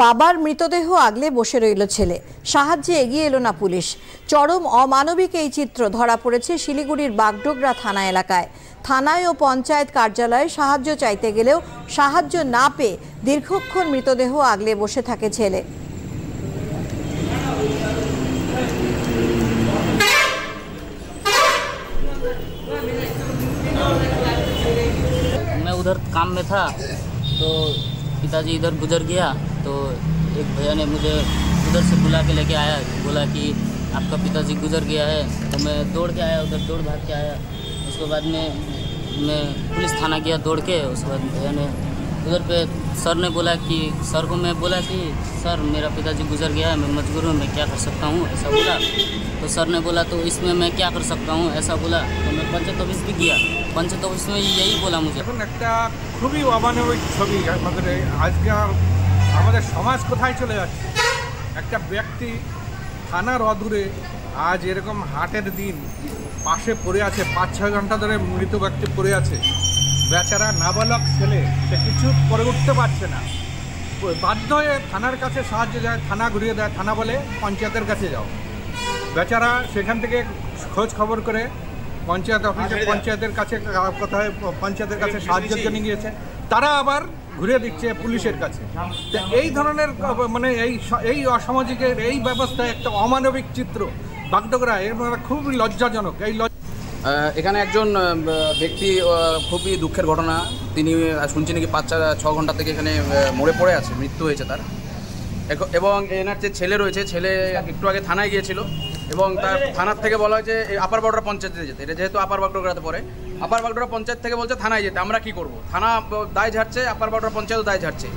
বাবার মৃতদেহ আগলে বসে রইল ছেলে, সাহায্যে এগিয়ে এলো না পুলিশ। চরম অমানবিক এই চিত্র ধরা পড়েছে শিলিগুড়ির বাগডোগরা থানা এলাকায়। থানায় ও পঞ্চায়েত কার্যালয়ে সাহায্য চাইতে গেলেও সাহায্য না পেয়ে দীর্ঘক্ষণ মৃতদেহ আগলে বসে থাকে ছেলে। मैं उधर काम में था तो पिताजी इधर गुजर गया, तो एक भैया ने मुझे उधर से बुला के लेके आया, बोला कि आपका पिताजी गुजर गया है। तो मैं दौड़ के आया, उधर दौड़ भाग के आया। उसके बाद में मैं पुलिस थाना गया दौड़ के। उसके बाद भैया ने उधर पे सर ने बोला कि सर को मैं बोला कि सर मेरा पिताजी गुजर गया है, मैं मजबूर हूँ, मैं क्या कर सकता हूँ, ऐसा बोला। तो सर ने बोला तो इसमें मैं क्या कर सकता हूँ, ऐसा बोला। तो मैं पंचायत ऑफिस भी गया, पंचायत ऑफिस में यही बोला मुझे। খুবই অমানবিক ছবি আমাদের আজকে সমাজ কোথায় চলে যাচ্ছে। একটা ব্যক্তি থানার অদূরে আজ এরকম হাটের দিন পাশে পড়ে আছে, 5-6 ঘন্টা ধরে মৃত ব্যক্তি পড়ে আছে। বেচারা নাবালক ছেলে, সে কিছু করে উঠতে পারছে না, বাধ্য হয়ে থানার কাছে সাহায্য যায়, থানা ঘুরিয়ে দেয়, থানা বলে পঞ্চায়েতের কাছে যাও। বেচারা সেখান থেকে খোঁজ খবর করে পঞ্চায়েত অফিসে পঞ্চায়েতের কাছে সাহায্যের জন্য গিয়েছে, তারা আবার ঘুরে দিচ্ছে পুলিশের কাছে। তো এই ধরনের মানে এই অসামাজিকের এই ব্যবস্থা একটা অমানবিক চিত্র বাগডোগরা, এর খুবই লজ্জাজনক। এখানে একজন ব্যক্তি খুবই দুঃখের ঘটনা, তিনি শুনছি নাকি 5-6 ঘন্টা থেকে এখানে মরে পড়ে আছে, মৃত্যু হয়েছে তার। এবং এনার যে ছেলে রয়েছে, ছেলে একটু আগে থানায় গিয়েছিল এবং তার থানার থেকে বলা হয়েছে আপার বাগডোগরা পঞ্চায়েতে যেতে। এটা যেহেতু আপার বাগডোগরাতে পড়ে, আপার বাগডোগরা পঞ্চায়েত থেকে বলছে থানায় যেতে। আমরা কি করব? থানা দায় ঝাড়ছে, আপার বাগডোগরা পঞ্চায়েতও দায় ঝাড়ছে।